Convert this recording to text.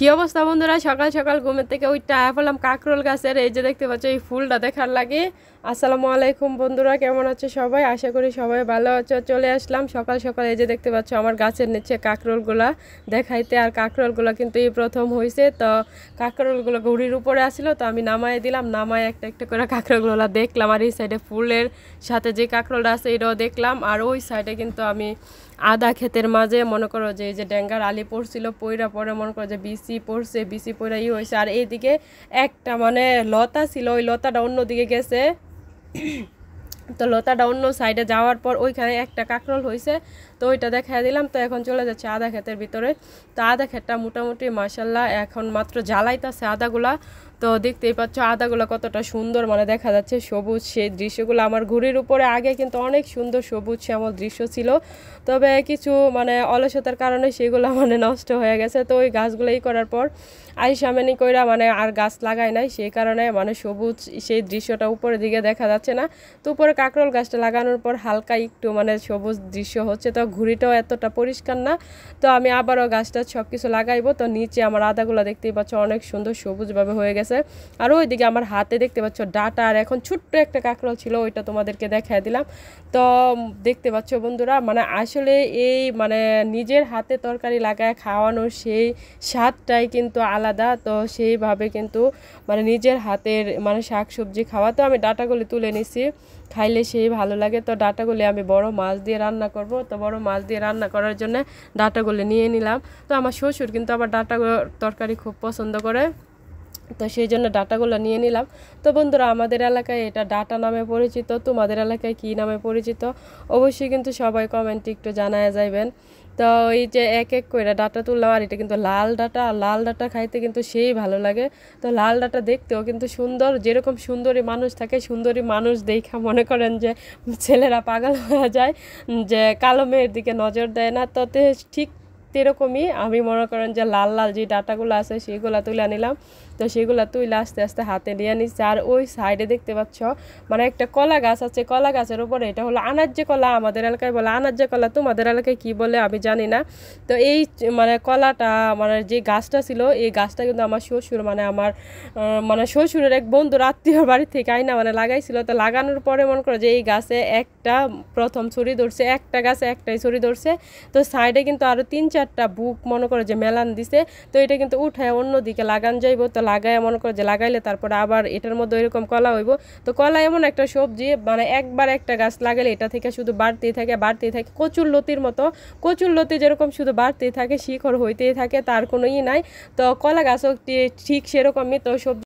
কি অবস্থা বন্ধুরা, সকাল সকাল ঘুমের থেকে ওইটা বললাম কাকরোল গাছের এই যে দেখতে পাচ্ছ এই ফুলটা দেখার লাগে। আসসালামু আলাইকুম বন্ধুরা, কেমন আছে সবাই? আশা করি সবাই ভালো আছো। চলে আসলাম সকাল সকাল, এই যে দেখতে পাচ্ছ আমার গাছের নিচে কাকরোলগুলা দেখাইতে। আর কাকরোলগুলো কিন্তু এই প্রথম হয়েছে, তো কাকরোলগুলো ঘুড়ির উপরে আসলো, তো আমি নামাই দিলাম। নামায় একটা একটা করে কাকরোলগুলো দেখলাম। আর এই সাইডে ফুলের সাথে যে কাকরোলটা আছে এটাও দেখলাম। আর ওই সাইডে কিন্তু আমি আদা ক্ষেতের মাঝে মনে করো যে এই যে ডেঙ্গার আলি পড়ছিল, পইরা পরে মনে করো যে বিসি পড়ছে, বিসি পইরা হয়েছে। আর এইদিকে একটা মানে লতা ছিল, ওই লতাটা অন্যদিকে গেছে, তো লতাটা অন্য সাইডে যাওয়ার পর ওইখানে একটা কাকরোল হয়েছে, তো ওইটা দেখা দিলাম। তো এখন চলে যাচ্ছে আদা ক্ষেতের ভিতরে। তো আদা ক্ষেতটা মোটামুটি মাশাল্লাহ এখন মাত্র জ্বালাইতেছে আদাগুলা। তো দেখতেই পাচ্ছ আদাগুলো কতটা সুন্দর মানে দেখা যাচ্ছে সবুজ, সেই দৃশ্যগুলো আমার ঘুড়ির উপরে আগে কিন্তু অনেক সুন্দর সবুজ শ্যামল দৃশ্য ছিল, তবে কিছু মানে অলসতার কারণে সেগুলো মানে নষ্ট হয়ে গেছে। তো ওই গাছগুলোই করার পর আইসামেনি কইরা মানে আর গাছ লাগায় নাই, সেই কারণে মানে সবুজ সেই দৃশ্যটা উপরের দিকে দেখা যাচ্ছে না। তো উপরে কাকরোল গাছটা লাগানোর পর হালকা একটু মানে সবুজ দৃশ্য হচ্ছে, তো ঘুড়িটাও এতটা পরিষ্কার না। তো আমি আবারও গাছটা সব কিছু লাগাইবো। তো নিচে আমার আদাগুলো দেখতেই পাচ্ছ অনেক সুন্দর সবুজভাবে হয়ে গেছে। আর ওইদিকে আমার হাতে দেখতে পাচ্ছ ডাটা, আর এখন ছোট্ট একটা কাকরোল ছিল, ওইটা তোমাদেরকে দেখাই দিলাম। তো দেখতে পাচ্ছ বন্ধুরা, মানে আসলে এই মানে নিজের হাতে তরকারি লাগায় খাওয়ানোর সেই স্বাদটাই কিন্তু আলাদা। তো সেইভাবে কিন্তু মানে নিজের হাতের মানে শাক সবজি খাওয়া। তো আমি ডাটাগুলি তুলে নিছি, খাইলে সেই ভালো লাগে। তো ডাটাগুলি আমি বড় মাছ দিয়ে রান্না করব, তো বড় মাছ দিয়ে রান্না করার জন্য ডাটাগুলি নিয়ে নিলাম। তো আমার শ্বশুর কিন্তু আবার ডাটা তরকারি খুব পছন্দ করে, তো সেই জন্য ডাটাগুলো নিয়ে নিলাম। তো বন্ধুরা, আমাদের এলাকায় এটা ডাটা নামে পরিচিত, তোমাদের এলাকায় কী নামে পরিচিত অবশ্যই কিন্তু সবাই কমেন্টে একটু জানায় যাইবেন। তো এই যে এক এক করে ডাটা তুললাম, আর এটা কিন্তু লাল ডাটা, আর লাল ডাটা খাইতে কিন্তু সেই ভালো লাগে। তো লাল ডাটা দেখতেও কিন্তু সুন্দর, যেরকম সুন্দরী মানুষ থাকে, সুন্দরী মানুষ দেখা মনে করেন যে ছেলেরা পাগল হয়ে যায়, যে কালো মেয়ের দিকে নজর দেয় না। তো ঠিক এরকমই আমি মনে করেন যে লাল লাল যে ডাটাগুলো আছে সেগুলো তুলে নিলাম। তো সেগুলো তুলে আস্তে আস্তে হাতে নিয়ে নিচ্ছে। আর ওই সাইডে দেখতে পাচ্ছ মানে একটা কলা গাছ আছে, কলা গাছের উপরে এটা হলো আনাজ্জে কলা, আমাদের এলাকায় বলে আনাজ্জে কলা, তোমাদের এলাকায় কি বলে আমি জানি না। তো এই মানে কলাটা মানে যে গাছটা ছিল, এই গাছটা কিন্তু আমার শ্বশুর মানে আমার মানে শ্বশুরের এক বন্ধুর আত্মীয় বাড়ি থেকে আইনা মানে লাগাইছিল। তো লাগানোর পরে মনে করো যে এই গাছে একটা প্রথম ছড়ি ধরছে, একটা গাছে একটাই ছড়ি ধরছে। তো সাইডে কিন্তু আরও 3-4টা বুক মনে করো যে মেলান দিছে। তো এটা কিন্তু উঠায় অন্যদিকে লাগান যাইব। তো লাগায় মনে করো যে লাগাইলে তারপরে আবার এটার মধ্যে এরকম কলা হইব। তো কলা এমন একটা সবজি মানে একবার একটা গাছ লাগালে এটা থেকে শুধু বাড়তেই থাকে বাড়তেই থাকে, কচুর লতির মতো। কচুর লতি যেরকম শুধু বাড়তেই থাকে, শিকড় হইতেই থাকে, তার কোনো ই নাই। তো কলা গাছও ঠিক সেরকমই। তো সবজি